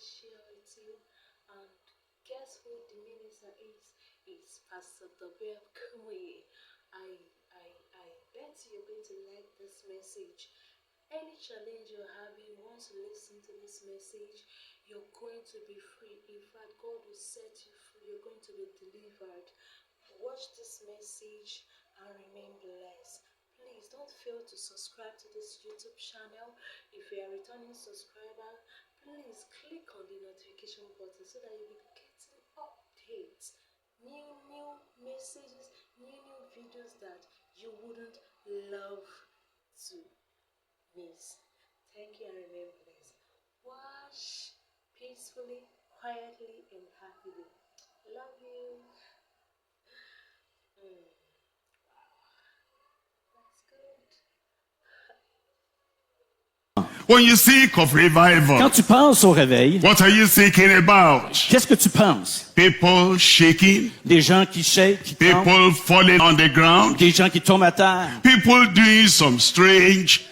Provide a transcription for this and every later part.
share with you. And guess who the minister is? It's Pastor Dobia Kumuyi. I bet you're going to like this message. Any challenge you're having, once you listen to this message, you're going to be free. In fact, God will set you free. You're going to be delivered. Watch this message and remain blessed. Please don't fail to subscribe to this YouTube channel. If you are a returning subscriber, please click on the notification button so that you'll be getting updates, new messages, new videos that you wouldn't love to miss. Thank you and remain blessed. Wash peacefully, quietly, and happily. Love you. When you think of revival, Quand tu penses au réveil, what are you thinking about? qu'est-ce que tu penses? People shaking, Des gens qui shake, qui tremblent, people falling on the ground, des gens qui tombent à terre, people doing some strange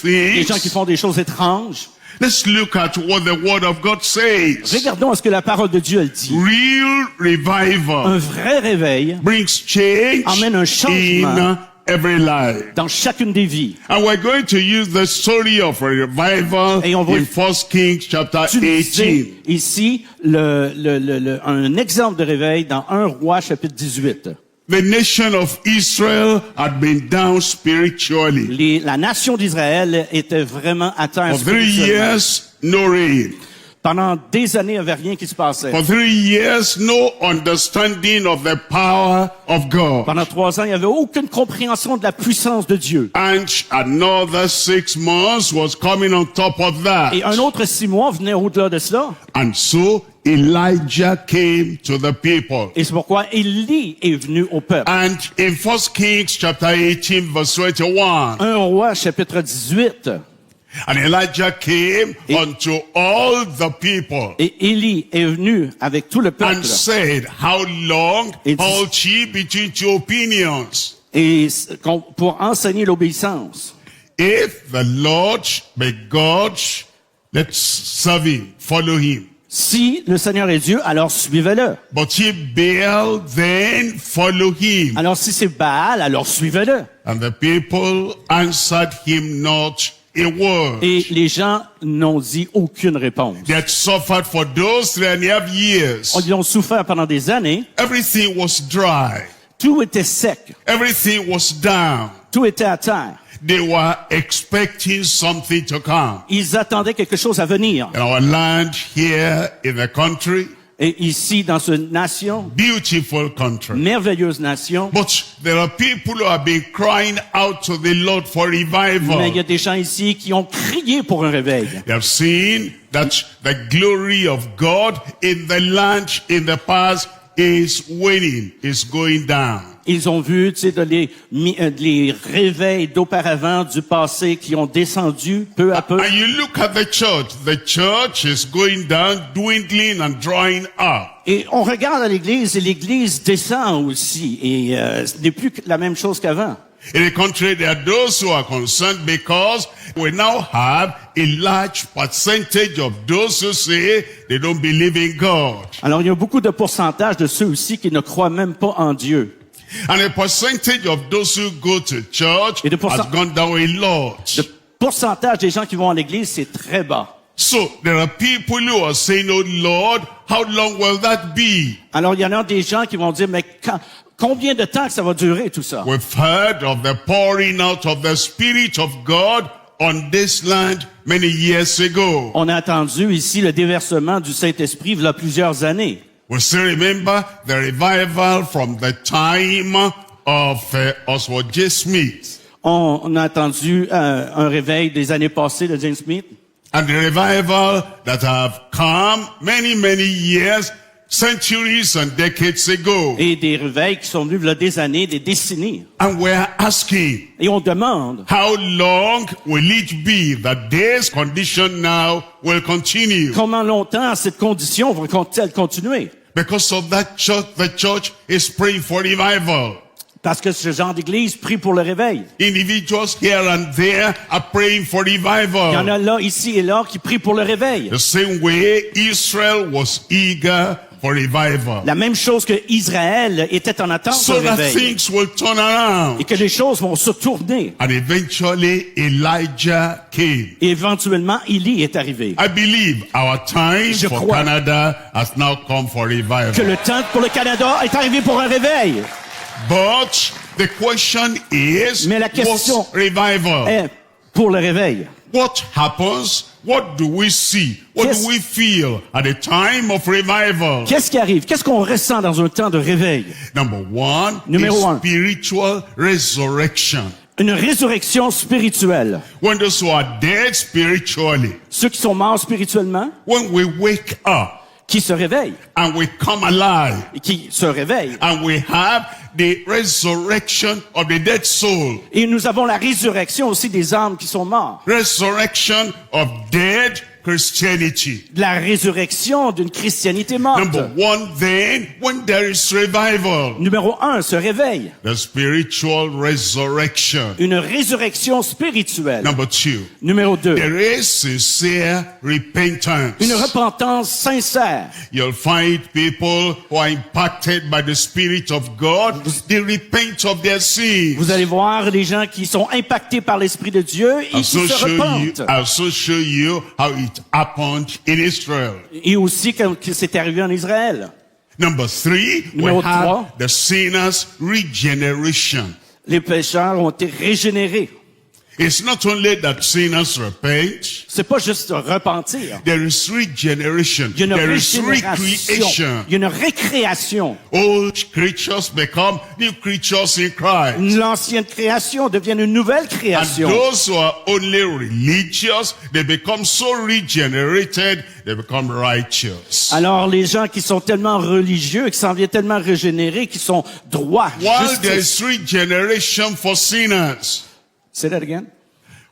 des gens qui things. font des choses étranges. Let's look at what the Word of God says. Regardons à ce que la parole de Dieu elle dit. Real Un revival vrai réveil brings change amène un changement in every life. dans chacune des vies. And we're going to use the story of a revival Et on va in 1 Kings chapter Utiliser 18. ici un exemple de réveil dans 1 Roi chapitre 18. The nation of Israel had been down spiritually. La nation d'Israël était vraiment à terre For 3 spirituellement. years, no rain. Pendant des années, il n'y avait rien qui se passait. For 3 years, no understanding of the power of God. Pendant 3 ans, il n'y avait aucune compréhension de la puissance de Dieu. And another 6 months was coming on top of that. Et un autre 6 mois venait au-delà de cela. And so Elijah came to the people. Et c'est pourquoi Élie est venu au peuple. And in 1 Kings chapter 18 verse 21, 1 Roi chapitre 18. and Elijah came unto all the people Et Élie est venu avec tout le peuple. and said, how long Et dit- halt ye between two opinions? Et pour enseigner l'obéissance. If the Lord be God, let's serve him, follow him. Si le Seigneur est Dieu, alors suivez-le. But ye Baal, then follow him. Alors si c'est Baal, alors suivez-le. And the people answered him not a word. Et les gens n'ont dit aucune réponse. They had suffered for those 3.5 years. Ils ont souffert pendant des années. Everything was dry. Tout était sec. Everything was down. Tout était à terre. They were expecting something to come. Ils attendaient quelque chose à venir. In our land here in the country, Et ici, dans cette nation, beautiful country. merveilleuse nation, But there are people who have been crying out to the Lord for mais il y revival. a des gens ici qui ont crié pour un réveil. They have seen that the glory of God in the land in the past is waning, is going down. Ils ont vu, tu sais, les réveils d'auparavant, du passé, qui ont descendu peu à peu. And you look at the church is going down, dwindling and drying up. Et on regarde à l'église, et l'église descend aussi. Et ce n'est plus la même chose qu'avant. In the country, there are those who are concerned because we now have a large percentage of those who say they don't believe in God. Alors, il y a beaucoup de pourcentage de ceux aussi qui ne croient même pas en Dieu. And the percentage of those who go to church Et le has gone down a lot. Le pourcentage des gens qui vont à l'église, c'est très bas. So there are people who are saying, oh Lord, how long will that be? Alors, il y en a des gens qui vont dire, mais combien de temps que ça va durer tout ça? We've heard of the pouring out of the Spirit of God on this land many years ago. On a entendu ici le déversement du Saint-Esprit il y a plusieurs années. We still remember the revival from the time of Oswald J. Smith. On a entendu un réveil des années passées de James Smith. And the revival that have come many, many years, centuries and decades ago. Et des réveils qui sont venus il y a des années, des décennies. And we're asking, Et on demande, how long will it be that this condition now will continue? comment longtemps cette condition va-t-elle continuer? Because of that church, the church is praying for revival. Parce que ce genre d'église prie pour le réveil. Individuals here and there are praying for Il y en revival. a là, ici et là, qui prient pour le réveil. The same way Israel was eager for revival. La même chose que Israël était en attente So du that réveil. things will turn around. Et que les choses vont se tourner. And eventually Elijah came. Et éventuellement, Élie est arrivé. I believe our time Je for crois Canada has now come for Que revival. le temps pour le Canada est arrivé pour un réveil. But the question is, Mais la question what's revival? est pour le réveil. What happens? What do we see? What Qu'est-ce- do we feel at the time of revival? Qu'est-ce qui arrive? Qu'est-ce qu'on ressent dans un temps de réveil? Number one Numéro is un. spiritual resurrection. Une résurrection spirituelle. When those who are dead spiritually, Ceux qui sont morts spirituellement, when we wake up qui se réveillent, and we come alive et qui se réveillent. and we have the resurrection of the dead soul, Et nous avons la résurrection aussi des âmes qui sont mortes. resurrection of dead Christianity. De la résurrection d'une chrétianité morte. Number one, then, when there is revival, Numéro 1, se réveille. the spiritual resurrection. Une résurrection spirituelle. Number two, Numéro 2, there is sincere repentance. une repentance sincère. You'll find people who are impacted by the Spirit of God, they repent of their sins. Vous allez voir les gens qui sont impactés par l'Esprit de Dieu et I'll qui se repentent. also show you how it happened in Israel. Et aussi comme que c'est arrivé en Israël. Number three, we Numéro have trois. the sinner's regeneration. Les pécheurs ont été régénérés. It's not only that sinners repent, C'est pas juste repentir. there is regeneration, Il y a une there is régénération. recreation. Il y a une récréation. Old creatures become new creatures in Christ. L'ancienne création devient une nouvelle And création. those who are only religious, they become so regenerated, they become righteous. Alors, les gens qui sont tellement religieux, qui s'en viennent tellement régénérés, qui sont droits, While there justice. is regeneration for sinners, Say that again.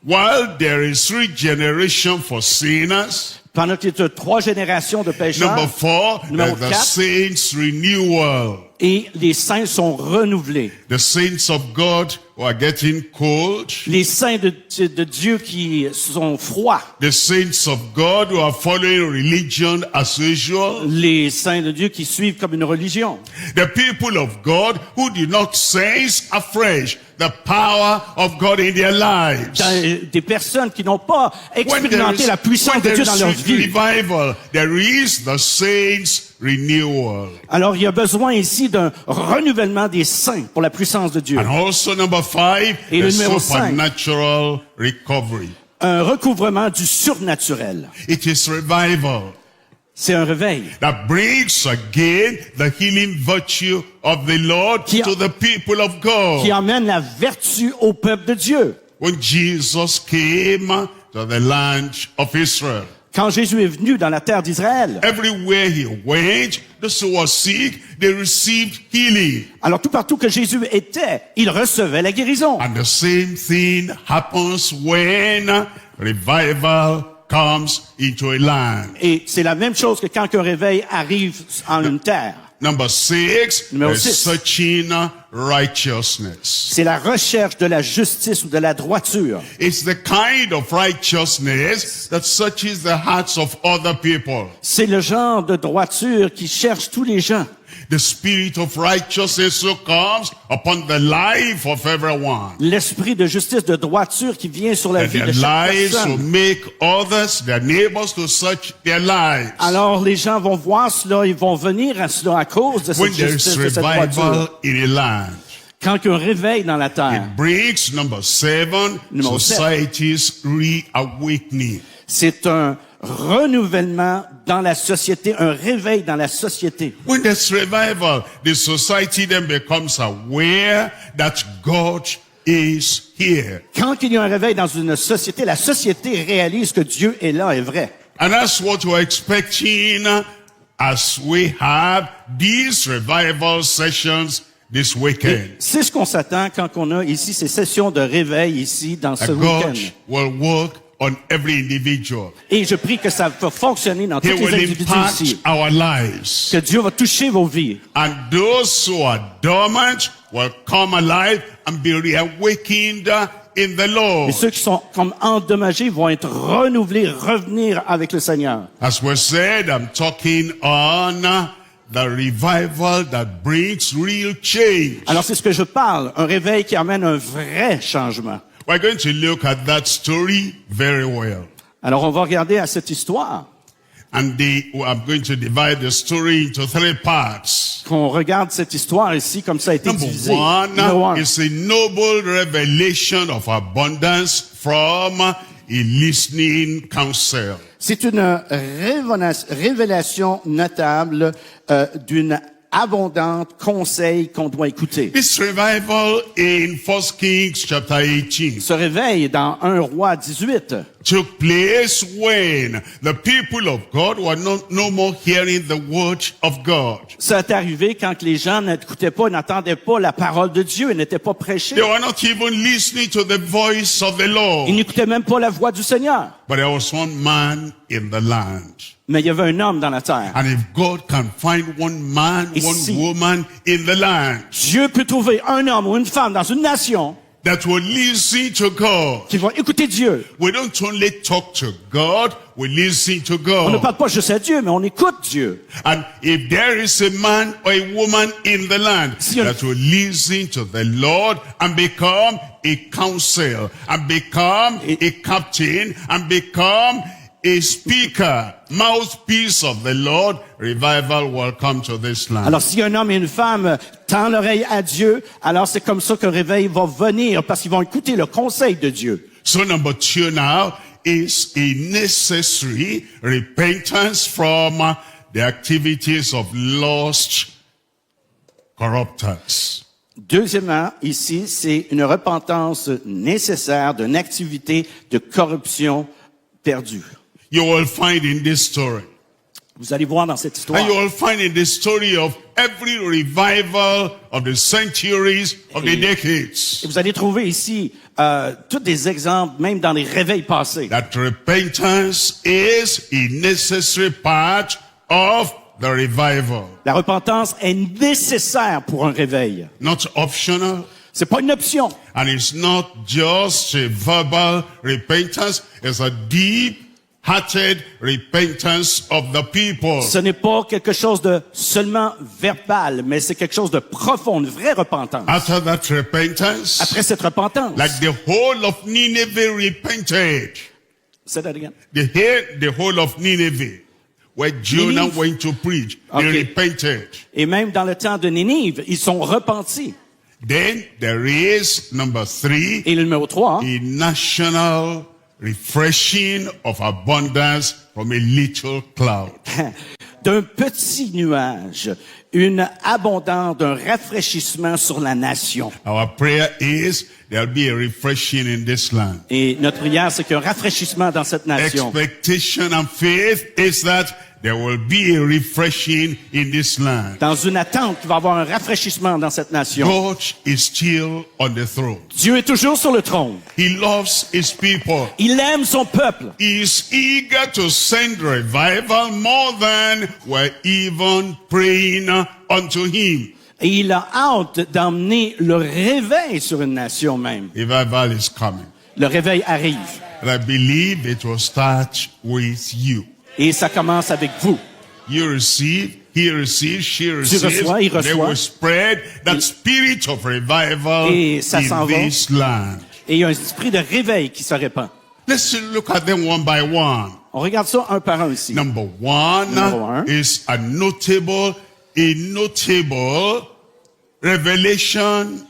while there is regeneration for sinners, Pendant qu'il y a 3 générations de pécheurs, number four, Numéro the quatre. saints' renewal. et les saints sont renouvelés. The saints of God who are getting cold, Les saints de Dieu qui sont froids. the saints of God who are following religion as usual, Les saints de Dieu qui suivent comme une religion. the people of God who do not sense afresh the power of God in their lives. Des personnes qui n'ont pas When there expérimenté is, la puissance when de there Dieu dans leur is vie. revival, there is the saints' renewal. Alors, il y a besoin ici d'un renouvellement des saints pour la puissance de Dieu. And also number five, Et the le numéro cinq. supernatural recovery. Un recouvrement du surnaturel. It is revival C'est un réveil that brings again the healing virtue of the Lord Qui- to the people of God. qui emmène la vertu au peuple de Dieu. When Jesus came to the land of Israel, Quand Jésus est venu dans la terre d'Israël, everywhere he went, those who were sick, they received healing. alors tout partout que Jésus était, il recevait la guérison. And the same thing happens when revival comes into a land. Et c'est la même chose que quand un réveil arrive en une terre. Number six, Numéro the six. searching righteousness. C'est la recherche de la justice ou de la droiture. It's the kind of righteousness that searches the hearts of other people. C'est le genre de droiture qui cherche tous les gens. The spirit of righteousness who comes upon the life of everyone. L'esprit de justice, de droiture qui vient sur la That vie their de chaque lives will personne. make others, their neighbors, to search their lives. Alors les gens vont voir cela, ils vont venir à cela à cause de When cette there justice, is de cette revival droiture. in a land, Quand il y a un réveil dans la terre, it brings, number seven, Numéro sept. society's reawakening. c'est un renouvellement dans la société, un réveil dans la société. When there's revival, the society then becomes aware that God is here. Quand il y a un réveil dans une société, la société réalise que Dieu est là, est vrai. And that's what we're expecting as we have these revival sessions this weekend. C'est ce qu'on s'attend quand on a ici ces sessions de réveil ici dans ce That God week-end. will work on every individual. Et je prie que ça va fonctionner dans He tous les will individus impact ici. our lives. Que Dieu va toucher vos vies. And those who are dormant will come alive and be reawakened in the Et Lord. ceux qui sont comme endommagés vont être renouvelés, revenir avec le Seigneur. As we said, I'm talking on the revival that brings real change. Alors c'est ce que je parle, un réveil qui amène un vrai changement. We're going to look at that story very well. Alors on va regarder à cette histoire, And I'm going to divide the story into 3 parts. qu'on regarde cette histoire ici comme ça a été Number divisé. Numéro un, one is a noble revelation of abundance from a listening counsel. c'est une révélation notable d'une abondante conseil qu'on doit écouter. This revival in 1 Kings chapter 18 Ce réveil dans 1 Roi 18 took place when the people of God were no more hearing the word of God. ça est arrivé quand les gens n'écoutaient pas, n'entendaient pas la parole de Dieu et n'étaient pas prêchés. They were not even listening to the voice of the Ils Lord. n'écoutaient même pas la voix du Seigneur. But there was one man in the land. Mais il y avait un homme dans la terre. And if God can find one man, Et one si- woman in the land Dieu peut trouver un homme ou une femme dans une nation that will listen to God. qui vont écouter Dieu. We don't only talk to God, we listen to On ne God. parle pas juste à Dieu, mais on écoute Dieu. And if there is a man or a woman in the land Si on- that will listen to the Lord and become a counsel, and become a captain, and become a speaker, mouthpiece of the Lord, revival will come to this land. Alors, si un homme et une femme tendent l'oreille à Dieu, alors c'est comme ça qu'un réveil va venir, parce qu'ils vont écouter le conseil de Dieu. So number 2 now is a necessary repentance from the activities of lost corruptors. Deuxièmement, ici, c'est une repentance nécessaire d'une activité de corruption perdue. You will find in this story. Vous allez voir dans cette histoire. And you will find in the story of every revival of the centuries, of the decades, Et vous allez trouver ici tous des exemples, même dans les réveils passés. that repentance is a necessary part of the revival. La repentance est nécessaire pour un réveil. Not optional. C'est pas une option. And it's not just a verbal repentance. It's a deep-hearted repentance of the people. Ce n'est pas quelque chose de seulement verbal, mais c'est quelque chose de profond, une vraie repentance. After that repentance, Après cette repentance, like the whole of Nineveh repented. say that again. The whole of Nineveh, where Jonah Nineveh? went to preach, Okay. they repented. Et même dans le temps de Nénive, ils sont repentis. Then there is, number 3, Et le numéro 3, a national refreshing of abundance from a little cloud. d'un petit nuage, une abondance, d'un rafraîchissement sur la nation. Our prayer is there'll be a refreshing in this land. Et notre prière, c'est qu'un rafraîchissement dans cette nation. Expectation and faith is that there will be a refreshing in this land. Dans une attente qu'il va y avoir un rafraîchissement dans cette nation. God is still on the throne. Dieu est toujours sur le trône. He loves his people. Il aime son peuple. He is eager to send revival more than we're even praying unto him. Et il a hâte d'emmener le réveil sur une nation même. Revival is coming. Le réveil arrive. And I believe it will start with you. Et ça commence avec vous. You receive, he receives, she receives, reçois, il and they reçoit. will spread that spirit of revival Et ça s'en in va. this land. Et il y a un esprit de réveil qui se répand. Let's look at them one by one. On regarde ça un par un ici. Number 1 Number 1. is a notable revelation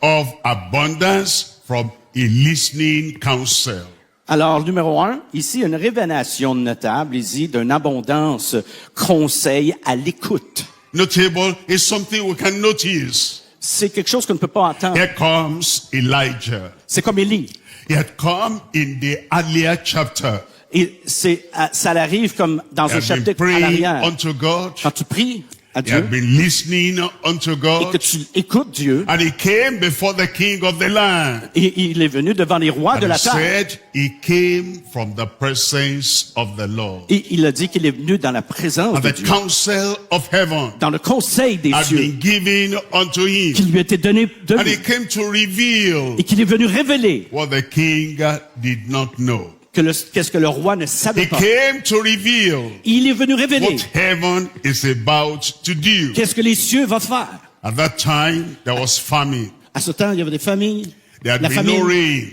of abundance from a listening counsel. Alors, numéro 1, ici, une révélation notable, ici, d'une abondance conseil à l'écoute. Notable is something we can notice. C'est quelque chose qu'on ne peut pas entendre. Here comes Elijah. C'est comme Élie. He had come in the earlier chapter. Et ça arrive comme dans He un had been chapitre à praying l'arrière. unto God. Quand tu pries à He Dieu had been listening unto et que God. tu écoutes Dieu. And he came before the king of the land. Et il est venu devant les rois de And la he terre. said he came from the presence of the Lord. Et il a dit qu'il est venu dans la présence And de the Dieu, counsel of heaven dans le conseil des had cieux been given unto qui him. lui a été donné de And lui he came to reveal et qu'il est venu révéler what the king did not know. qu'est-ce que le roi ne savait He pas. came to reveal Il est venu révéler what heaven is about to do. qu'est-ce que les cieux vont faire. At that time, there was famine. À ce temps, il y avait des familles, There had la been no famine, rain.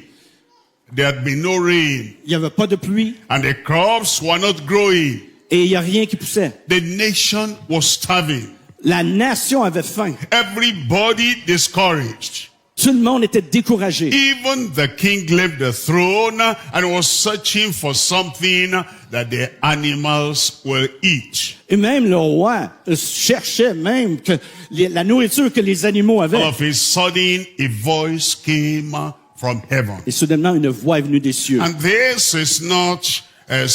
There had been no rain. il n'y avait pas de pluie And the crops were not growing. et il n'y a rien qui poussait. The nation was starving. La nation avait faim. Everybody discouraged. Tout le monde était découragé. Even the king left the throne and was searching for something that the animals will eat. Et même le roi cherchait même que la nourriture que les animaux All avaient. of a sudden, a voice came from heaven. Et soudainement, une voix est venue des cieux. And this is not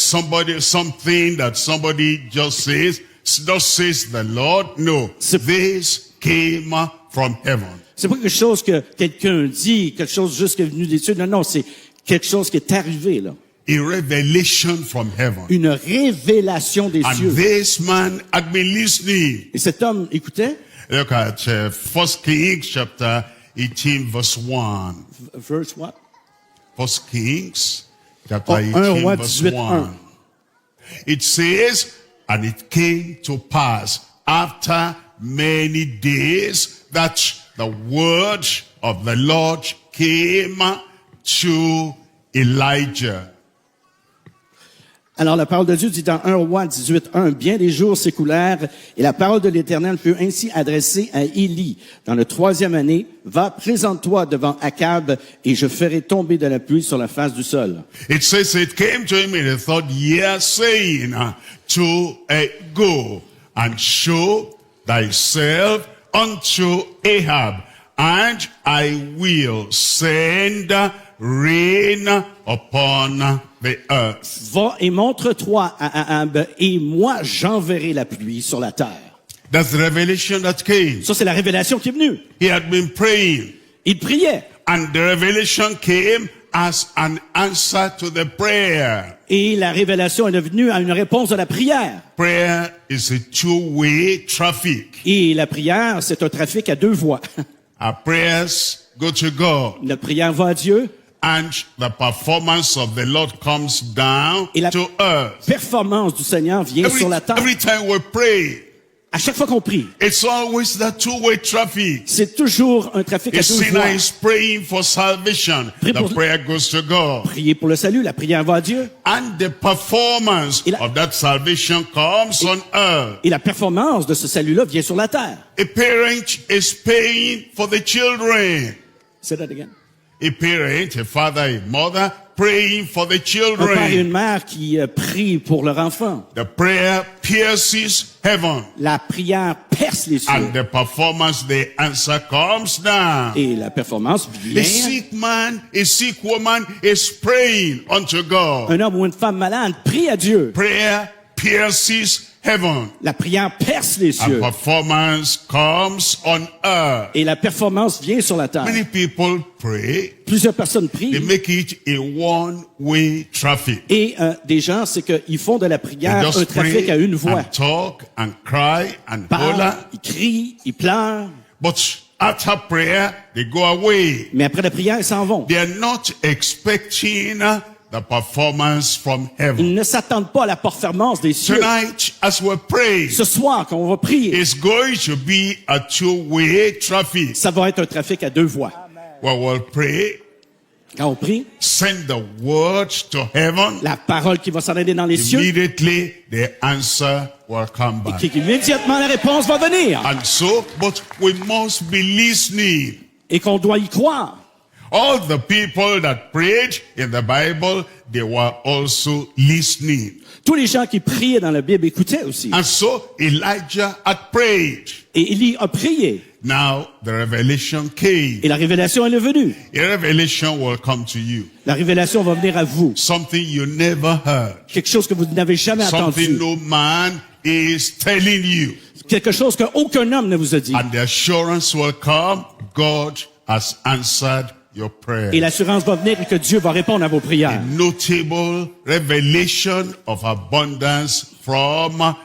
something that somebody just says, thus says the Lord. No, this came from heaven. C'est pas quelque chose que quelqu'un dit, quelque chose juste qui est venu des cieux. Non, non, c'est quelque chose qui est arrivé, là. A revelation from heaven. Une révélation des And cieux. this man had been listening. Et cet homme écoutait. Look at 1 Kings chapter 18 verse 1. Verse what? 1 Kings chapter Oh, 18 1 roi verse 18, 1. It says, and it came to pass after many days that the word of the Lord came to Elijah. Alors la parole de Dieu dit dans 1 roi 18:1, bien des jours s'écoulèrent et la parole de l'Éternel fut ainsi adressée à Élie. Dans la 3e année, va, présente-toi devant Akab et je ferai tomber de la pluie sur la face du sol. It says it came to him in the 3rd year, saying to go and show thyself unto Ahab, and I will send rain upon the earth. Va et montre-toi à Ahab et moi j'enverrai la pluie sur la terre. That's the revelation that came. Ça c'est la révélation qui est venue. He had been praying, Il priait and the revelation came as an answer to the prayer. et la révélation est devenue à une réponse de la prière. Prayer is a two-way traffic. Et la prière, c'est un trafic à deux voies. Our prayers go to God, Notre prière va à Dieu. and the performance of the Lord comes down Et la to earth. performance du Seigneur vient sur la terre. Every time we pray, À chaque fois qu'on prie, it's always that two-way traffic. c'est toujours un trafic à A deux sinner voies. is praying for salvation. Prie The pour- prayer goes to God. Prier pour le salut, la prière va à Dieu. And the performance Et la- of that salvation comes on earth. Et la performance de ce salut-là vient sur la terre. A parent is paying for the children. Say that again. A parent, a father, a mother, praying for the Un père et children. une mère qui prient pour leur enfant. The prayer pierces heaven. La prière perce les cieux. And the performance, the answer comes down. Et la performance A vient. sick man, a sick woman is praying unto God. Un homme ou une femme malade prie à Dieu. Prayer pierces heaven. La prière perce les And cieux. performance comes on earth. Et la performance vient sur la terre. Many people pray. Plusieurs personnes They prient. make it a one-way traffic. Et des gens, c'est qu'ils font de la They prière un just trafic pray à une voix. and talk and cry and Ils parlent, holler. ils crient, ils pleurent. But after prayer, they go away. Mais après la prière, ils s'en vont. They are not expecting the performance from heaven. Ils ne s'attendent pas à la performance des cieux. Tonight, as we pray, Ce soir, quand on va prier, it's going to be a two-way traffic. ça va être un trafic à deux voies. We will pray, Quand on prie, send the word to heaven. la parole qui va s'en aller dans les cieux, Immediately, the answer will come back. immédiatement la réponse va venir. And so, but we must be listening. Et qu'on doit y croire. All the people that prayed in the Bible, they were also listening. Tous les gens qui priaient dans la Bible écoutaient aussi. And so Elijah had prayed. Et Élie a prié. Now the revelation came. Et la révélation elle est venue. A revelation will come to you. La révélation va venir à vous. Something you never heard. Quelque chose que vous n'avez jamais Something entendu. no man is telling you. quelque chose qu'aucun homme ne vous a dit. And the assurance will come, God has answered your prayer. Et l'assurance va venir et que Dieu va répondre à vos prières. Notable revelation of abundance from a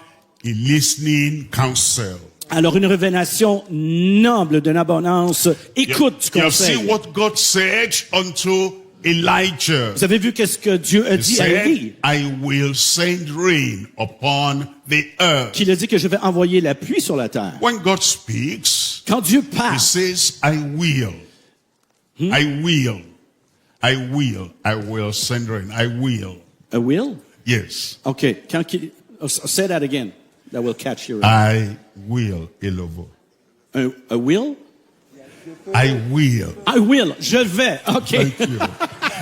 listening counsel. Alors, une révélation noble d'une abondance. Écoute du You have seen conseil. what God said unto Elijah. Vous avez vu qu'est-ce que Dieu a He dit à Élie? said, I will send rain upon the earth. Qu'il a dit que je vais envoyer la pluie sur la terre. When God speaks, Quand Dieu He parle, says, I will. I will. I will. I will send rain. I will. a will? Yes. Okay. Say that again. That will catch your I will, Elovo. a will? I will. I will. Je vais. Okay. Thank you.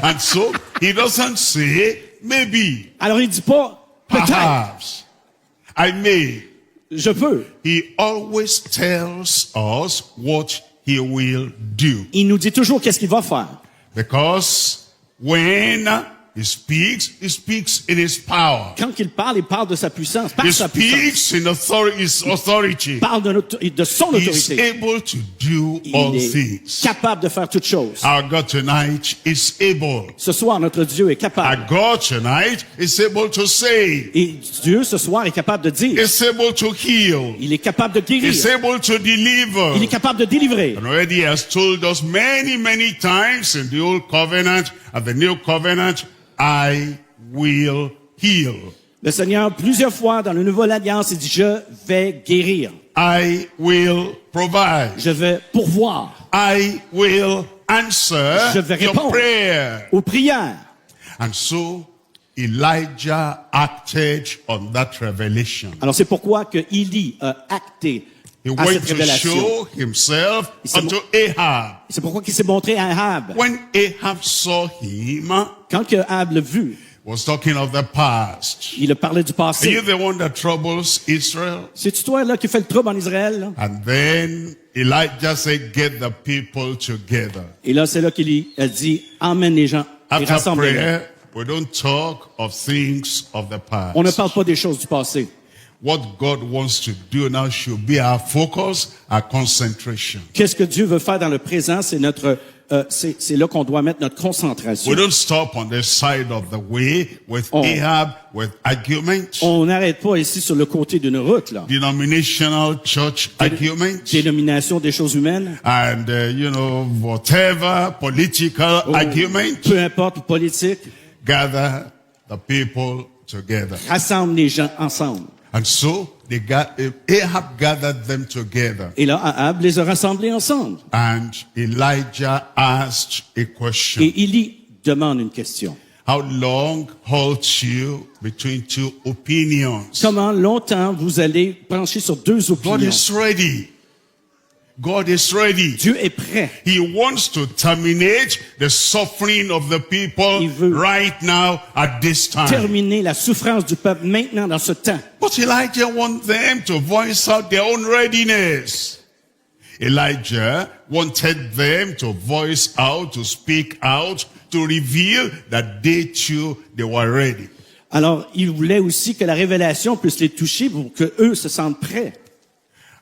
And so, He doesn't say, maybe, Alors, il dit pas peut-être. perhaps, I may. Je peux. He always tells us what He will do. Il nous dit toujours qu'est-ce qu'il va faire. Because when He speaks in His power. Quand il parle de sa puissance, par He sa puissance. speaks in His authority. Il parle de son He is autorité. able to do all Il est things. capable de faire toutes choses. Our God tonight is able. Ce soir, notre Dieu est Our capable. God tonight is able to save. Et Dieu, ce soir, est capable de dire. Is able to heal. Il est capable de guérir. Is able to deliver. Il est capable de délivrer. And already He has told us many, many times in the Old Covenant and the New Covenant, I will heal. Le Seigneur, plusieurs fois dans la Nouvelle Alliance, il dit, je vais guérir. I will provide. Je vais pourvoir I will answer Je vais your répondre. prayer. aux prières. And so Elijah acted on that revelation. Alors c'est pourquoi que Élie a acté He à went cette to révélation. show himself unto Ahab. C'est pourquoi qu'il s'est montré à Ahab. When Ahab saw him, Quand que Ahab l'a vu, was talking of the past. il a parlé du Are you passé. the one that troubles Israel? C'est-tu toi là qui fais le trouble en Israël? Là? And then Elijah said, get the people together. Et là, c'est là qu'il a dit, emmène les gens et After rassemble-les. prayer, we don't talk of things of the past. On ne parle pas des choses du passé. What God wants to do now should be our focus, our concentration. Qu'est-ce que Dieu veut faire dans le présent? C'est notre, c'est là qu'on doit mettre notre concentration. We don't stop on the side of the way with Ahab, with argument, On n'arrête pas ici sur le côté d'une route, là. denominational church argument, Dénomination des choses humaines. and, whatever political argument. Peu importe, politique. Gather the people together. Rassemble les gens ensemble. And so Ahab gathered them together. Et là, Ahab les a rassemblés ensemble. And Elijah asked a question. Et Élie demande une question. How long halt you between two opinions? Comment longtemps vous allez pencher sur deux God opinions? is ready. God is ready. Dieu est prêt. He wants to terminate the suffering of the people Il veut right now at this time. Terminer la souffrance du peuple maintenant dans ce temps. But Elijah wants them to voice out their own readiness. Elijah wanted them to voice out, to speak out, to reveal that they too, they were ready. Alors, il voulait aussi que la révélation puisse les toucher pour que eux se sentent prêts.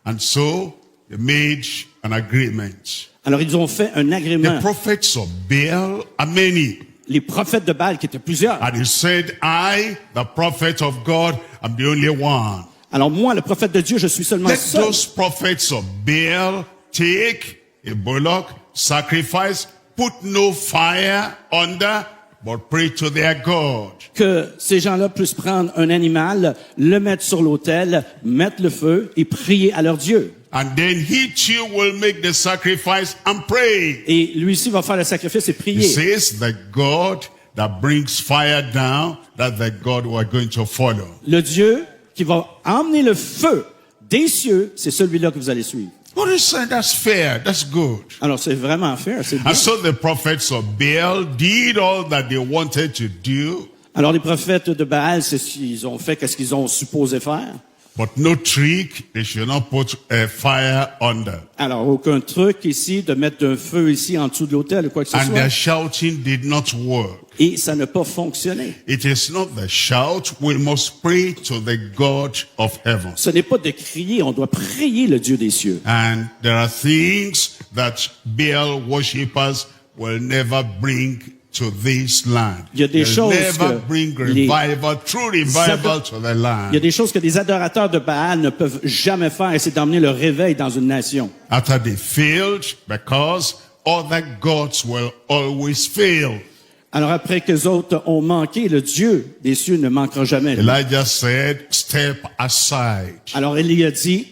And so they made an agreement. Alors, ils ont fait un The agrément. prophets of Baal are many. Les prophètes de Baal, qui étaient plusieurs. And he said, I, the prophet of God, am the only one. Alors, moi, le prophète de Dieu, je suis seulement Let seul. those prophets of Baal take a bullock, sacrifice, put no fire under, but pray to their God. Que ces gens-là puissent prendre un animal, le mettre sur l'autel, mettre le feu et prier à leur Dieu. And then he too will make the sacrifice and pray. Et lui aussi va faire le sacrifice et He prier. says the God that brings fire down, that's the God we are going to follow. Le Dieu qui va emmener le feu des cieux, c'est celui-là que vous allez suivre. What is saying? That's fair. That's good. Alors, c'est vraiment fair, c'est bien. And so the prophets of Baal did all that they wanted to do, Alors, les prophètes de Baal, c'est ce qu'ils ont fait, qu'est-ce qu'ils ont supposé faire. But no trick, they should not put a fire under. Alors, aucun truc ici de mettre un feu ici en dessous de l'autel ou quoi que ce And soit. their shouting did not work. Et ça n'a pas fonctionné. It is not the shout. We must pray to the God of heaven. Ce n'est pas de crier, on doit prier le Dieu des cieux. And there are things that Baal worshippers will never bring to this land. Il y a des They'll choses never que bring les revival, true revival to the Il y a land. des choses que des adorateurs de Baal ne peuvent jamais faire, et c'est d'emmener le réveil dans une nation. After they failed, because other gods will always fail. Alors après que les autres ont manqué, le Dieu des cieux ne manquera jamais. Elijah said, step aside. Alors Élie a dit,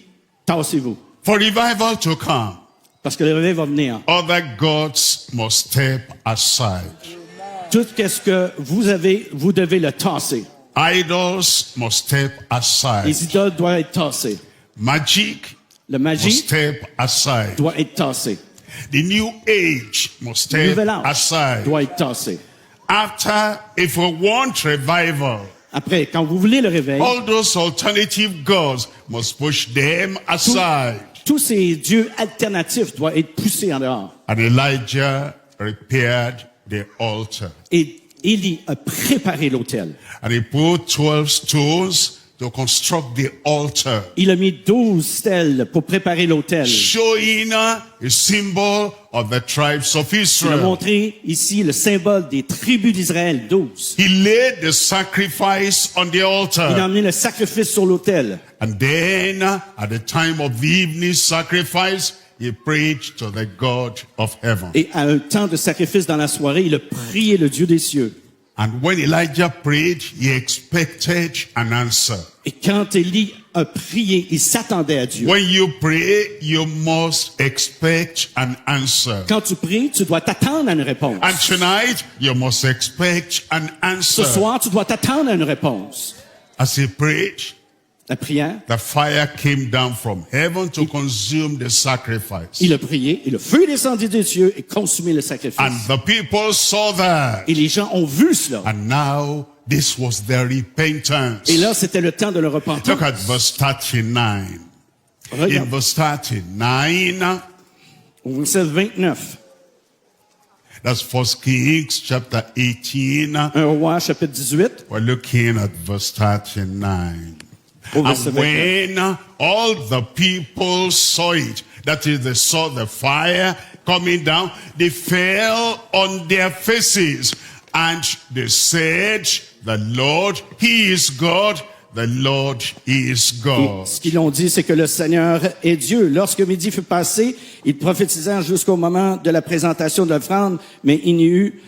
tassez-vous, For revival to come, parce que le réveil va venir. other gods must step aside. Tout ce que vous avez, vous devez le tasser. Idols must step aside. Les idoles doivent être tassées. Magic Le must magie step aside. doit être tassé. The new age must Le step nouvel âge aside. doit être tassé. After, if we want revival, Après, quand vous voulez le réveil, all those alternative gods must push them aside. tous ces dieux alternatifs doivent être poussés en dehors. And Elijah repaired the altar. Et Élie a préparé l'autel. And he put 12 stones to construct the altar, Il a mis 12 stèles pour préparer l'autel. showing a symbol of the tribes of Il a Israel. montré ici le symbole des tribus d'Israël, 12. He laid the sacrifice on the Il a altar. amené le sacrifice sur l'autel. And then, at the time of the evening sacrifice, he prayed to the God of heaven. Et à un temps de sacrifice dans la soirée, il a prié le Dieu des cieux. And when Elijah prayed, he expected an answer. Et quand Élie a prié, il s'attendait à Dieu. When you pray, you must expect an answer. Quand tu pries, tu dois t'attendre à une réponse. And tonight, you must expect an Ce answer. soir, tu dois t'attendre à une réponse. As he prayed, La prière, the fire came down from heaven to consume the sacrifice. il a prié, et le feu descendit des cieux et consumé le sacrifice. And the people saw that. Et les gens ont vu cela. And now, this was their repentance. Et là, c'était le temps de leur repentance. Look at verse 39. In Regarde, verse 39, au verset 29, that's 1 Kings chapter 18. 1 Roi, chapitre 18, We're looking at verse 39. au verset And 29. when all the people saw it, that is, they saw the fire coming down, they fell on their faces and they said, the Lord, He is God, the Lord is Et God. ce qu'ils ont dit, c'est que le Seigneur est Dieu. Lorsque midi fut passé, ils prophétisèrent jusqu'au moment de la présentation de l'offrande, mais il n'y eut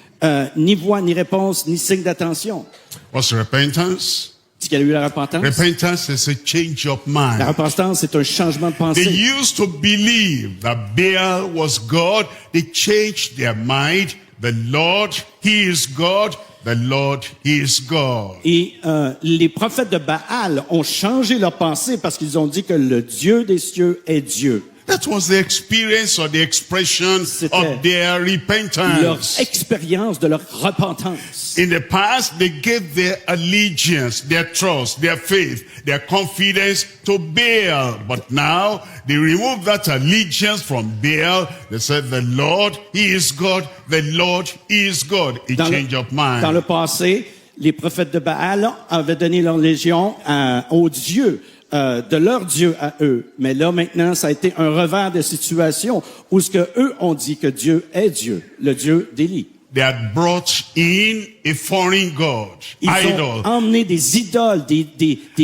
ni voix, ni réponse, ni signe d'attention. What's repentance? Est-ce qu'il y a eu la repentance? Repentance is a change of La mind. repentance, c'est un changement de They pensée. used to believe that Baal was God. They changed their mind. The Lord, He is God. The Lord, He is God. Et les prophètes de Baal ont changé leur pensée parce qu'ils ont dit que le Dieu des cieux est Dieu. That was the experience or the expression C'était of their Leur repentance. expérience de leur repentance. In the past, they gave their allegiance, their trust, their faith, their confidence to Baal. But now, they removed that allegiance from Baal. They said, the Lord, He is God. The Lord is God. A change of mind. Dans le passé, les prophètes de Baal avaient donné leur légion aux dieux, de leur Dieu à eux. Mais là, maintenant, ça a été un revers de situation où ce que eux ont dit que Dieu est Dieu, le Dieu d'Élie. They had brought in a foreign god, Ils idol. ont emmené des idoles, des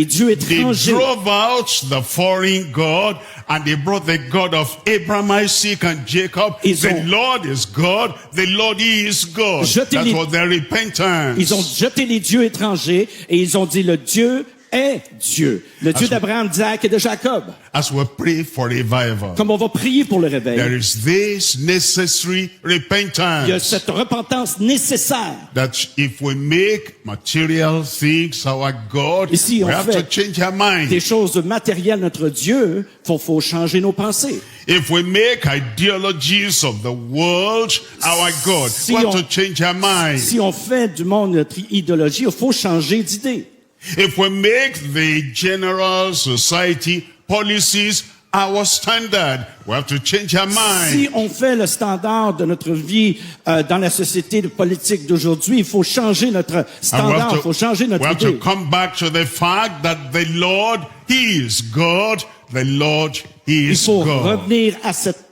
dieux They étrangers. drove out the foreign god and they brought the God of Abraham, Isaac and Jacob. Ils The ont- Lord is God. The Lord is God. Jeté That les- was their repentance. Ils ont jeté les dieux étrangers et ils ont dit le Dieu est Dieu. Le Dieu d'Abraham, d'Isaac et de Jacob. As we pray for revival, Comme on va prier pour le réveil, there is this necessary il y a repentance cette repentance nécessaire. that if we make material things our God, Et si we on have to fait change our mind. des choses matérielles, notre Dieu, faut changer nos pensées. If we make ideologies of the world our God, Si we have on- to change our mind. Si on fait du monde notre idéologie, il faut changer d'idée. If we make the general society policies our standard, we have to change our mind. Si on fait le standard de notre vie dans la société politique d'aujourd'hui, il faut changer notre standard, il faut changer notre we have to idée. come back to the fact that the Lord, He is God. The Lord, He Il is faut God. revenir à cette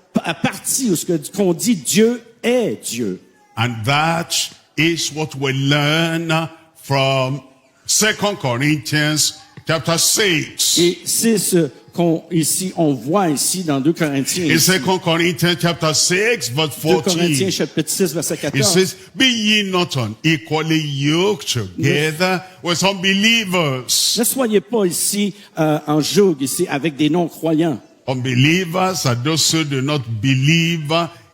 partie où qu'on dit Dieu est Dieu. And that is what we learn from 2 Corinthians chapter 6. Et c'est ce on voit ici dans 2 Corinthiens. In 2 Corinthians chapter 6, verse 2 Corinthiens 14. chapitre 6 verset It 14. says, be ye not unequally yoked together with unbelievers. Ne soyez pas ici en joug ici avec des non-croyants. Unbelievers are those who do not believe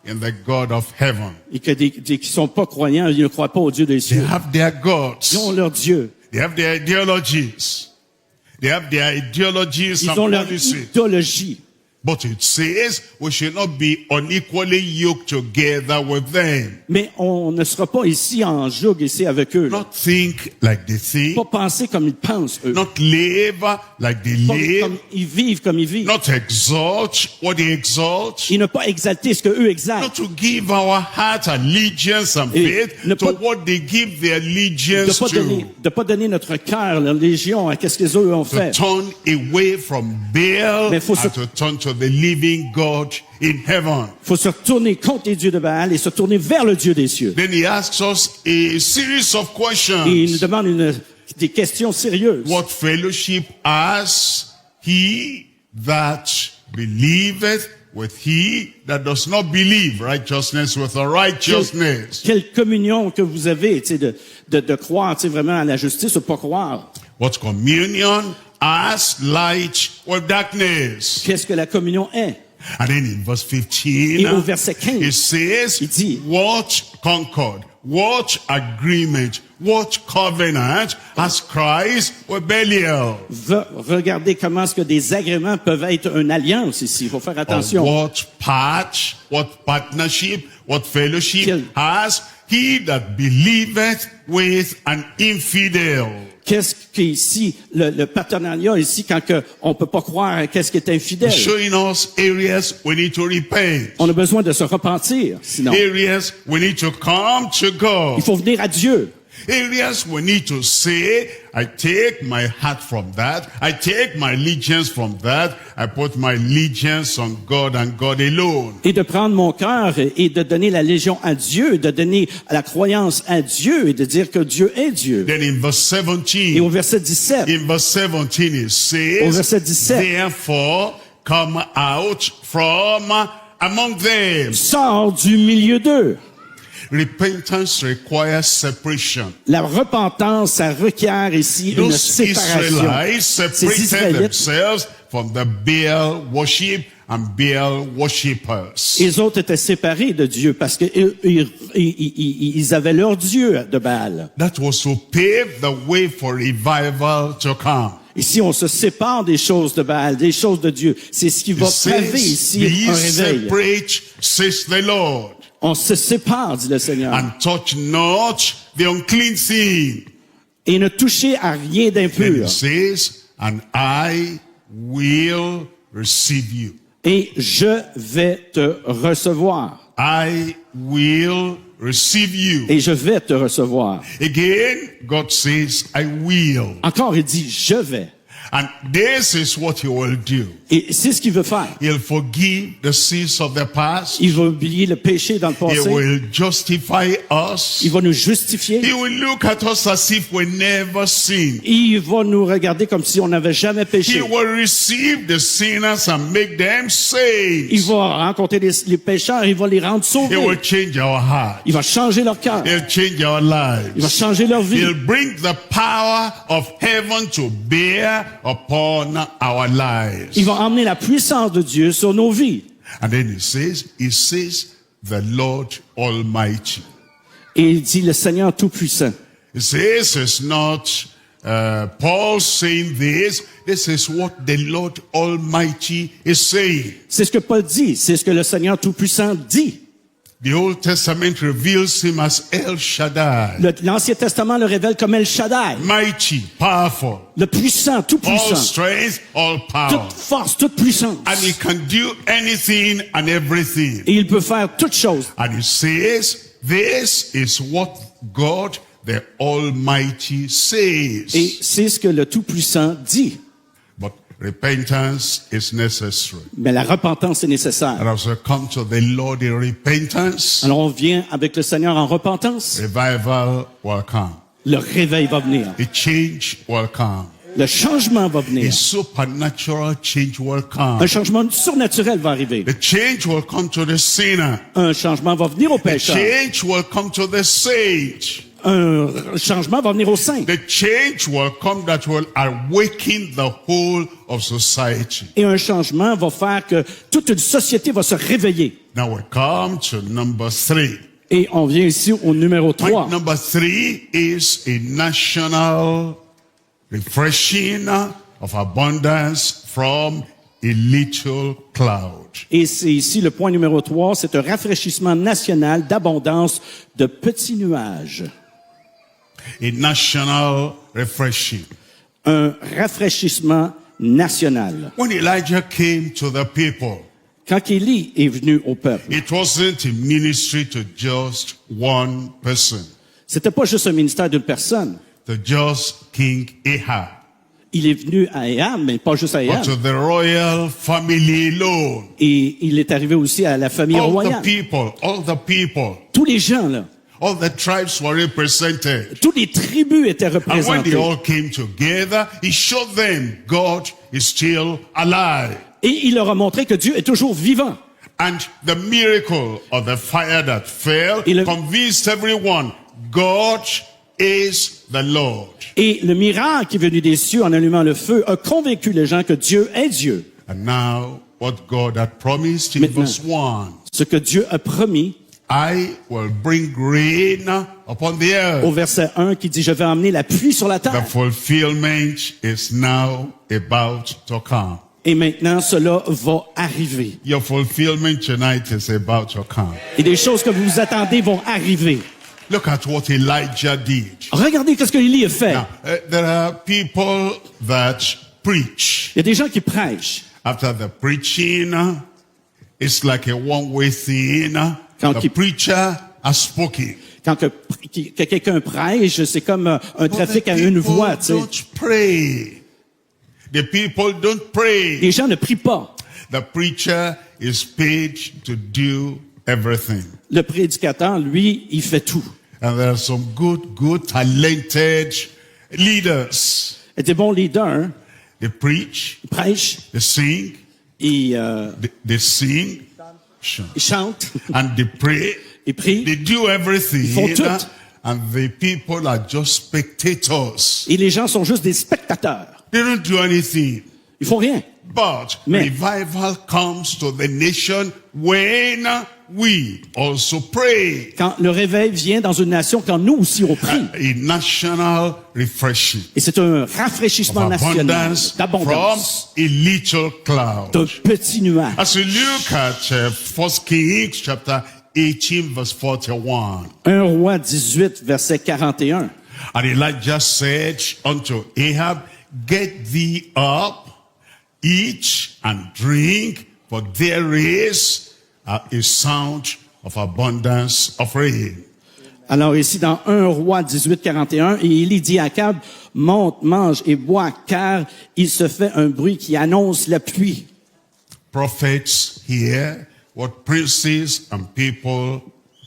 in the God of heaven. Et que qui sont pas croyants, ils ne croient pas au Dieu des They cieux. have their Ils gods. ont leur Dieu. They have their ideologies. They have their ideologies Ils and ont leur policies. idéologie. But it says we should not be unequally yoked together with them. Mais on ne sera pas ici en joug ici avec eux. Not think like they think. Pas penser comme ils pensent eux. Not live like they Pas live. comme ils vivent comme ils vivent. Not exalt what they exalt. Et ne pas exalter ce que eux Not exaltent. to give our heart allegiance and Et faith ne to pas- what they give their allegiance De pas donner notre cœur, leur légion à qu'est-ce qu'ils eux ont to fait. turn away from Baal Mais faut se- and to turn to the living God in heaven. Faut se retourner contre les dieux de Baal et se tourner vers le Dieu des cieux. Then he asks us a series of Et il nous questions. demande des questions sérieuses. What fellowship has he that believeth with he that does not believe? Righteousness with unrighteousness. Quelle communion que vous avez, tu sais, de croire, tu sais, vraiment à la justice ou pas croire. What communion has light with darkness? Qu'est-ce que la communion est? And then in verse Et 15, au verset 15, it says, il dit, what concord, what agreement, what covenant has Christ with Belial? regardez comment est-ce que des agréments peuvent être une alliance ici. Il faut faire Or attention. what part, what partnership, what fellowship Quel- has he that believeth with an infidel? Qu'est-ce qu'ici, le partenariat ici, quand que on peut pas croire, qu'est-ce qui est infidèle? Showing us areas we need to repent. On a besoin de se repentir, sinon. Areas we need to come to God. Il faut venir à Dieu. Areas we need to say, I take my heart from that. I take my allegiance from that. I put my allegiance on God and God alone. Et de prendre mon cœur et de donner la légion à Dieu, de donner la croyance à Dieu et de dire que Dieu est Dieu. Then in verse Et au 17, verset 17, in verse 17 it Au says, verset 17. therefore come out from among them. sors du milieu d'eux. Repentance requires separation. La repentance, ça requiert ici une Those séparation. Israelites Ces separated Israélites, themselves from the Baal worship and Baal worshippers. les autres étaient séparés de Dieu parce que ils avaient leur Dieu de Baal. That was to pave the way for revival to come. Ici, on se sépare des choses de Baal, des choses de Dieu. C'est ce qui va It paver says, ici be un ye réveil. separate, says the Lord, On se sépare, dit le Seigneur. and touch not the unclean thing. Et ne touchez à rien Then d'impur. it says, and I will receive you. Et je vais te recevoir. I will receive you. Et je vais te recevoir. Again, God says, I will. Encore, il dit, je vais. And this is what he will do. Et c'est ce qu'il veut faire. He'll forgive the sins of the past. Il va oublier le péché dans le He passé. will justify us. Il va nous justifier. He will look at us as if we never sinned. Il va nous regarder comme si on n'avait jamais He péché. will receive the sinners and make them saints. Il va rencontrer les pécheurs, il va les rendre He will sauvés. change our heart. Il va changer leur cœur. He'll change our Il va lives. changer leur vie. He'll bring the power of heaven to bear upon our lives. Il va emmener la puissance de Dieu sur nos vies. And then he says, the Lord Almighty. Et il dit le Seigneur Tout-Puissant. He says it's not Paul saying this. This is what the Lord Almighty is saying. C'est ce que Paul dit. C'est ce que le Seigneur Tout-Puissant dit. The Old Testament reveals him as El Shaddai, L'Ancien Testament le révèle comme El Shaddai, mighty, powerful, le puissant, tout all puissant, strength, all power. toute force, toute puissance. And he can do anything and everything. Et il peut faire toutes choses. And he says, this is what God the Almighty Et says. c'est ce que le Tout-Puissant dit. But repentance is necessary. Mais la repentance est nécessaire. And as we come to the Lord in repentance, Alors on vient avec le Seigneur en repentance. revival will come. Le réveil va venir. The change will come. Le changement va A venir. supernatural change will come. Un changement surnaturel va arriver. The change will come to the sinner. Un changement va venir au The pécheur. change will come to the sage. Un changement va venir au saint. The change will come that will awaken the whole of society. Et un changement va faire que toute une société va se réveiller. Now we come to number 3. Et on vient ici au numéro 3. Point number 3 is a national refreshing of abundance from a little cloud. Et c'est ici le point numéro 3, c'est un rafraîchissement national d'abondance de petits nuages. A national refreshing. Un rafraîchissement national. When Elijah came to the people, Quand Élie est venu au peuple, it wasn't a ministry to just one person, c'était pas juste un ministère d'une personne. to just King Ahab, Il est venu à Ahab, mais pas juste à but Ahab. to the royal family alone. Et il est arrivé aussi à la famille All royale. the people, Tous les gens, là, all the tribes were represented. toutes les tribus étaient And when représentées. they all came together, he showed them God is still alive. Et il leur a montré que Dieu est toujours vivant. And the miracle of the fire that fell Et le- convinced everyone God is the Lord. Et le miracle qui est venu des cieux en allumant le feu a convaincu les gens que Dieu est Dieu. And now, what God had promised in Maintenant. verse 1, Ce que Dieu a promis I will bring rain upon the au earth. verset 1 qui dit « Je vais emmener la pluie sur la The terre fulfillment is now about to come. ». Et maintenant, cela va arriver. Your fulfillment tonight is about to come. Et des choses que vous vous attendez vont arriver. Look at what Elijah did. Regardez ce que Élie a fait. Now, there are people that preach. Il y a des gens qui prêchent. After the preaching, it's like a one-way thing. Quand The il- preacher has spoken. Quand que quelqu'un prêche, c'est comme un But trafic the à une people voie. Tu sais. don't pray. The people don't pray. Les gens ne prient pas. The preacher is paid to do everything. Le prédicateur, lui, il fait tout. And there are some good, talented leaders. Il y a des bons leaders, hein. They preach, Ils prêchent, they sing, they sing, ils chantent, and they pray. ils prient, They do everything. Ils font tout. And the people are just spectators. et les gens sont juste des spectateurs. They don't do anything. Ils font rien. But Mais- revival comes to the nation when we also pray. Quand le réveil vient dans une nation, quand nous aussi on prie. A national refreshing Et c'est un of rafraîchissement national abundance from d'abondance, a little cloud. d'un petit nuage. As we look at 1 Kings chapter 18 verse 41. 1 Roi 18, verset 41. And Elijah said unto Ahab, get thee up, eat and drink, for there is a sound of abundance of rain. Alors ici dans 1 Roi 18, 41, et Élie dit à Akab, monte, mange et bois, car il se fait un bruit qui annonce la pluie. Prophets hear what princes and people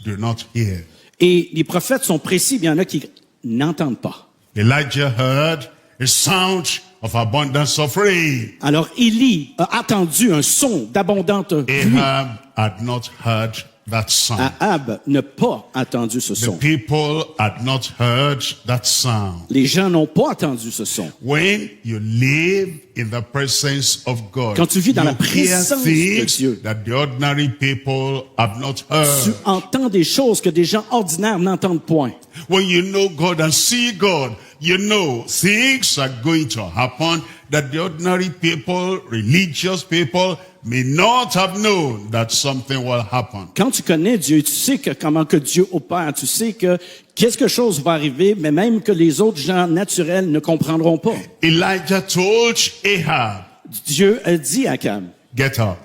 do not hear. Et les prophètes sont précis, mais il y en a qui n'entendent pas. Elijah heard a sound of abundance of rain. Alors Élie a attendu un son d'abondante pluie. Ahab had not heard that sound. Ahab n'a pas entendu ce The son. people had not heard that sound. Les gens n'ont pas entendu ce son. When you live in the presence of God, Quand tu vis dans you la présence de hear Dieu, things that the ordinary people have not Tu heard. entends des choses que des gens ordinaires n'entendent point. When you know God and see God, you know things are going to happen that the ordinary people, religious people, may not have known that something will happen. Quand tu connais Dieu, tu sais comment que Dieu opère, tu sais que quelque chose va arriver, mais même que les autres gens naturels ne comprendront pas. Elijah told Ahab, Dieu a dit à Akab, get up,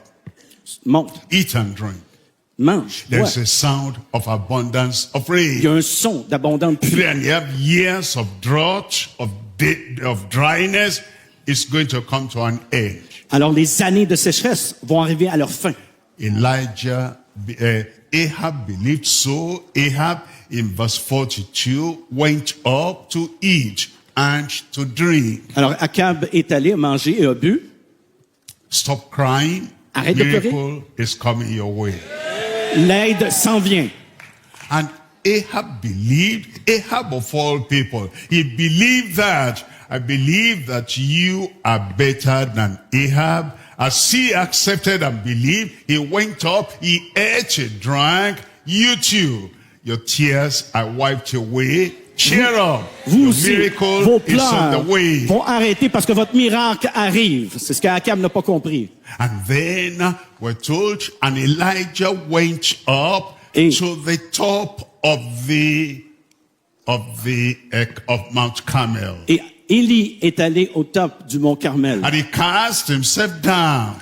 monte, eat and drink. mange, bois. There's a sound of abundance of Il y a rain. un son d'abondante pluie. 3.5 years of drought, of dryness is going to come to an end. Alors les années de sécheresse vont arriver à leur fin. Ahab believed so. Ahab, in verse 42, went up to eat and to drink. Alors Akab est allé manger et a bu. Stop crying. Arrête de pleurer. Miracle is coming your way. L'aide s'en vient. And Ahab believed, Ahab of all people, he believed that, I believe that you are better than Ahab. As he accepted and believed, he went up, he ate, he drank. You too, your tears are wiped away. Cheer up. Vous Your aussi, miracle vos is on the pleurs way. vont arrêter parce que votre miracle arrive. C'est ce qu'Akab n'a pas compris. And then we're told, and Elijah went up Et- to the top of Mount Carmel. Et Élie est allé au top du mont Carmel. And he cast himself down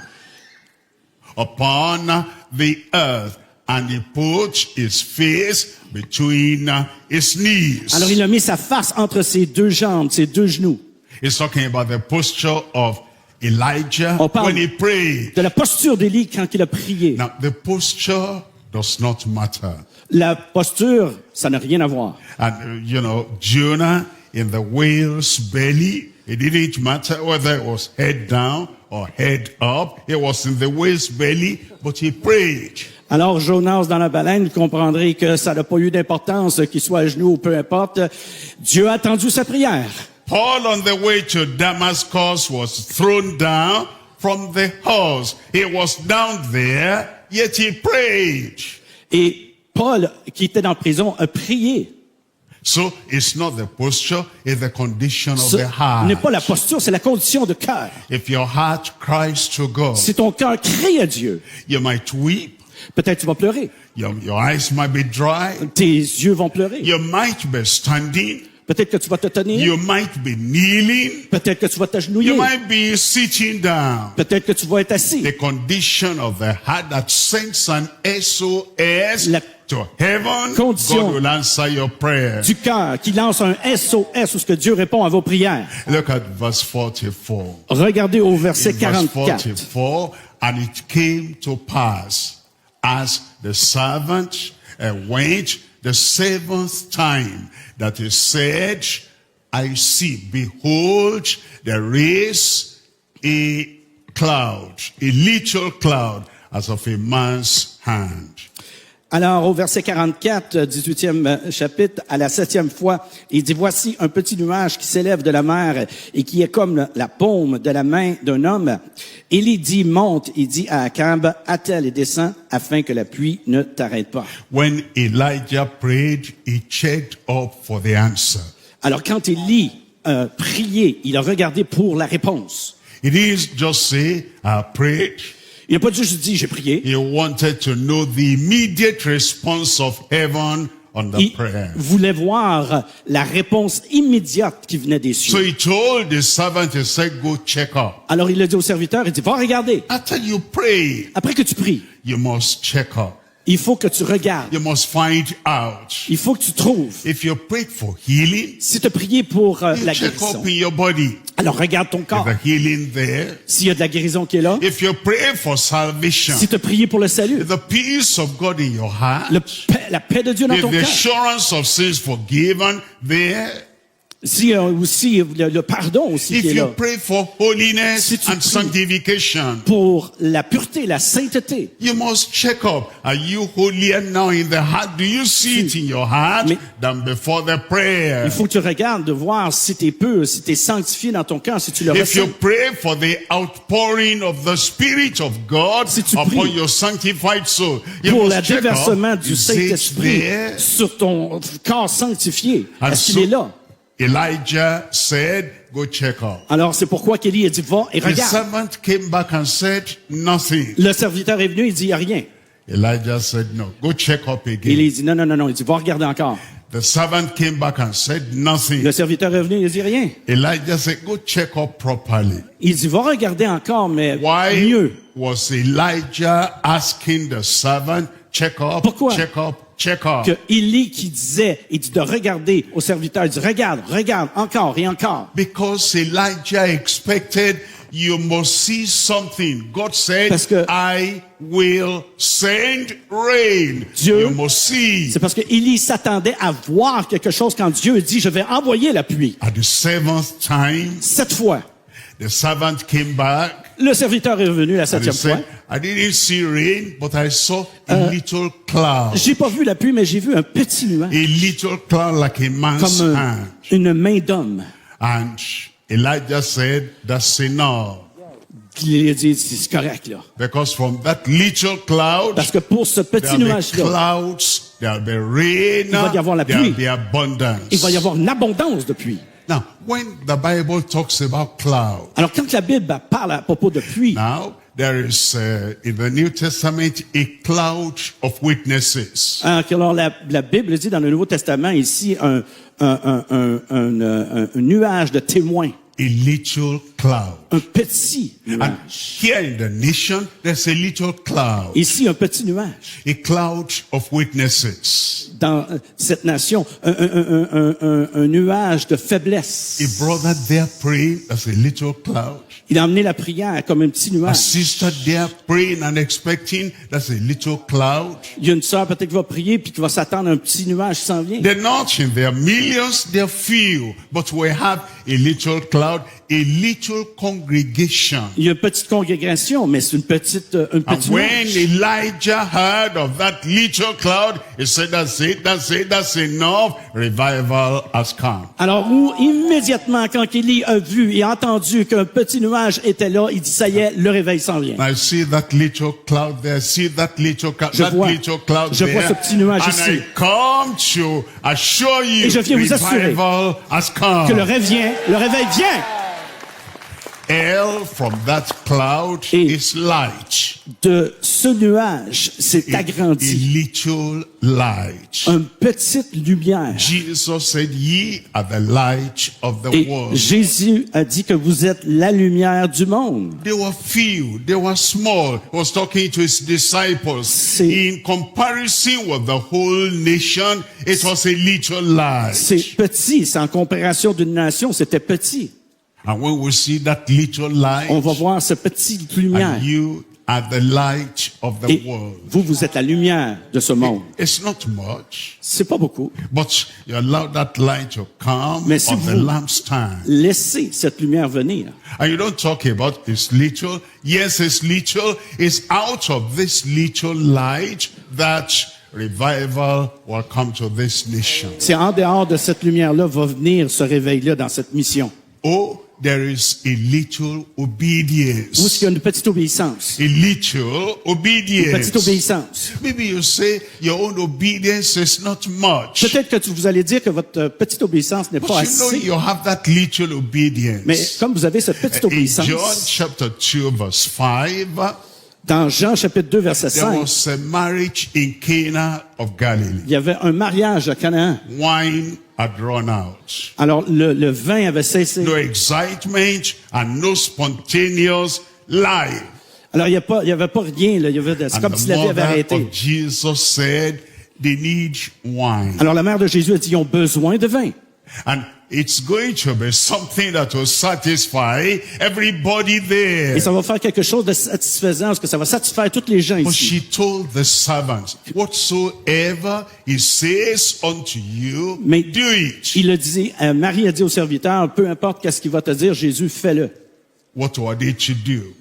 upon the earth, and he put his face between his knees. Alors il a mis sa face entre ses deux jambes, ses deux genoux. He's talking about the posture of Elijah On parle when he prayed. de la posture d'Élie quand il a prié. Now, the posture does not matter. La posture, ça n'a rien à voir. And, Jonah in the whale's belly, it didn't matter whether it was head down or head up. It was in the whale's belly, but he prayed. Alors Jonas dans la baleine, vous comprendrez que ça n'a pas eu d'importance qu'il soit à genoux ou peu importe. Dieu a attendu sa prière. Paul on the way to Damascus was thrown down from the horse. He was down there, yet he prayed. Et Paul, qui était en prison, a prié. So it's not the posture, it's the condition of Ce the heart. n'est pas la posture, c'est la condition de cœur. If your heart cries to God, Si ton cœur crie à Dieu, you might weep, peut-être tu vas pleurer. your eyes might be dry, Tes yeux vont pleurer. you might be standing, Peut-être que tu vas te tenir. you might be kneeling, Peut-être que tu vas t'agenouiller. you might be sitting down. Peut-être que tu vas être assis. The condition of the heart that sends an SOS La to heaven, condition God will answer your prayer. Du cœur qui lance un SOS où ce que Dieu répond à vos prières. Look at verse 44. Regardez au verset In verse 44. 44, and it came to pass as the servant went the seventh time that he said, I see, behold, there is a cloud, a little cloud as of a man's hand. Alors, au verset 44, 18e chapitre, à la 7e fois, il dit, voici un petit nuage qui s'élève de la mer et qui est comme la paume de la main d'un homme. Élie dit, monte, il dit à Akab, attelle et descends afin que la pluie ne t'arrête pas. When Elijah prayed, he checked up for the answer. Alors, quand Élie a prié, il a regardé pour la réponse. He didn't just say, I prayed. Il n'a pas juste dit, j'ai prié. He wanted to know the immediate response of heaven on the Il prayer. voulait voir la réponse immédiate qui venait des So cieux. he told the servant, he said, go check up. Alors, il a dit au serviteur, il dit, va regarder. After you pray, Après que tu pries, you must check up. il faut que tu regardes. You must find out. Il faut que tu trouves. If you prayed for healing, Si tu as prié pour you la check guérison, up in your body. alors regarde ton Is corps. the healing there? S'il y a de la guérison qui est là, If you pray for salvation, si tu as prié pour le salut, the peace of God in your heart, la paix de Dieu dans is ton the cœur, assurance of sins forgiven there. s'il y a aussi le pardon aussi qui est If you là, pray for holiness Si tu and pries sanctification, pour la pureté, la sainteté, you must check up. Are you holier now in the heart? Do you see it in your heart Mais- than before the prayer? il faut que tu regardes de voir si tu es pur, si tu es sanctifié dans ton cœur, si tu le If you ressens. pray for the outpouring of the Spirit of God Si tu upon pries your sanctified soul, you Pour le must check déversement up. du Is it Saint-Esprit there? sur ton corps sanctifié, And est-ce qu'il so- est là? Elijah said, go check up. Alors, c'est pourquoi qu'Élie a dit, va et The regarde. servant came back and said, nothing. Le serviteur est venu, il dit, il n'y a rien. Elijah said, no, go check up again. Élie dit, non, il dit, va regarder encore. The servant came back and said, nothing. Le serviteur est venu, il dit rien. Elijah said, go check up properly. Il dit, va regarder encore, mais Why mieux. was Elijah asking the servant, check up, Pourquoi? check up, check up? Que Élie qui disait, il dit de regarder au serviteur, il dit, regarde, encore et encore. Because Elijah expected you must see something. God said, Parce que I will send rain. Dieu- You must see. C'est parce que Élie s'attendait à voir quelque chose quand Dieu dit, je vais envoyer la pluie. At the seventh time, 7 fois. the servant came back Le serviteur est revenu la and he 7e fois. said, I didn't see rain, but I saw a little cloud. J'ai pas vu la pluie, mais j'ai vu un petit nuage. A little cloud like a man's Comme hand. une main d'homme. And Elijah said, that's enough. Il a dit, c'est correct, là. Because from that little cloud, Parce que pour ce petit there'll be nuage-là, clouds, there'll be rain, va y avoir la there'll pluie. be abundance. il va y avoir une abondance de pluie. Now, when the Bible talks about cloud, Alors, quand la Bible parle à propos de pluie, now there is in the New Testament a cloud of witnesses. alors la Bible dit dans le Nouveau Testament ici un nuage de témoins. A little cloud. Un petit And nuage. here in the nation, there's a little cloud. Ici, un petit nuage. A cloud of witnesses. Dans cette nation, un nuage de faiblesse. A brother there praying, that's a little cloud. Il a emmené la prière comme un petit A nuage. sister there praying and expecting, that's a little cloud. Il y a une sœur peut-être qui va prier puis qui va s'attendre à un petit nuage qui s'en vient. They're not in their millions, they're few, but we have a little cloud, a little congregation. Il y a une petite congrégation, mais c'est un petit And when nuage. Elijah heard of that little cloud, he said, that's it, that's enough. Revival has come. Alors, où immédiatement, quand Élie a vu et entendu qu'un petit nuage était là, il dit, ça y est, le réveil s'en vient. I see that little cloud there, see that little cloud, Je vois ce petit nuage and ici. I come to assure you, Et je viens vous assurer revival has Que le come. réveil vient. Hell from that cloud Et is light. De ce nuage s'est A agrandi little light. une petite lumière. Jesus said, ye are the light of the Et world. Jésus a dit que vous êtes la lumière du monde. They were few, they were small. He was talking to his disciples. C'est- In comparison with the whole nation, it was a little light. C'est petit, c'est en comparaison d'une nation, c'était petit. And when we see that little light, On va voir ce petit lumière. and you are the light of the Et world. vous êtes la lumière de ce monde. It's not much, C'est pas beaucoup. but you allow that light to come Mais si on the vous- lampstand. Laissez cette lumière venir. And you don't talk about it's little. Yes, it's little. It's out of this little light that revival will come to this nation. C'est en dehors de cette lumière-là va venir ce réveil-là dans cette mission. Oh, there is a little Où est-ce obedience. qu'il y a une petite obéissance? A little Une petite obedience. obéissance. Maybe you say your own obedience is not much. Peut-être que vous allez dire que votre petite obéissance n'est pas But you know assez. you have that little Mais obedience. comme vous avez cette petite In John obéissance, chapter 2 verse 5, dans Jean chapitre 2 verset there 5, was a marriage in Cana of Galilee. il y avait un mariage à Canaan. Wine had run out. Alors le vin avait cessé. No excitement and no spontaneous life. Alors il y avait pas rien là. C'est And comme the si la vie avait mother arrêté. of Jesus said they need wine. Alors la mère de Jésus a dit ils ont besoin de vin. And it's going to be something that will satisfy everybody there. Et ça va faire quelque chose de satisfaisant parce que ça va satisfaire tous les gens But ici. she told the servants, whatsoever he says unto you, Mais do it. il a dit, Marie a dit au serviteur, peu importe qu'est-ce qu'il va te dire, Jésus, fais-le. What were they to do?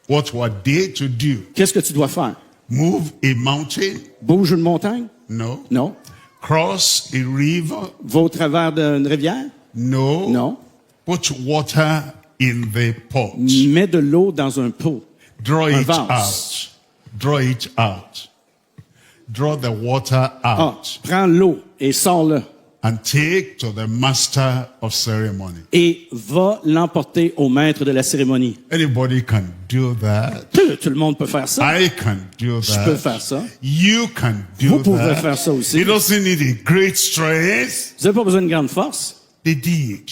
What were they to do? Qu'est-ce que tu dois faire? Move a mountain? Bouge une montagne? No. Non. Cross a river? Va au travers d'une rivière? No. Non. Put water in the pot. Mets de l'eau dans un pot. Draw Un it vase. out. Draw it out. Draw the water Ah, out. prends l'eau et sors-le. and take to the master of ceremony. et va l'emporter au maître de la cérémonie. Anybody can do that. Tout le monde peut faire ça. I can do Je peux that. faire ça. You can do Vous pouvez that. faire ça aussi. It doesn't need a great strength. Vous n'avez pas besoin de grande force. They did.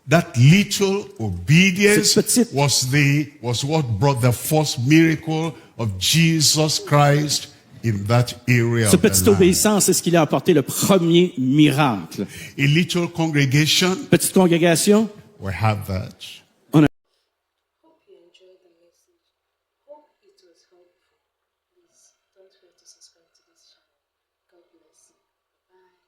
That little obedience Cette petite- was what brought the first miracle of Jesus Christ in that area Cette of the petite land. obéissance, c'est ce qui lui a apporté le premier miracle. A little congregation Petite congrégation, will have that. Hope you enjoyed the message. Hope it was helpful. Please don't forget to subscribe to this channel. God bless you. Bye.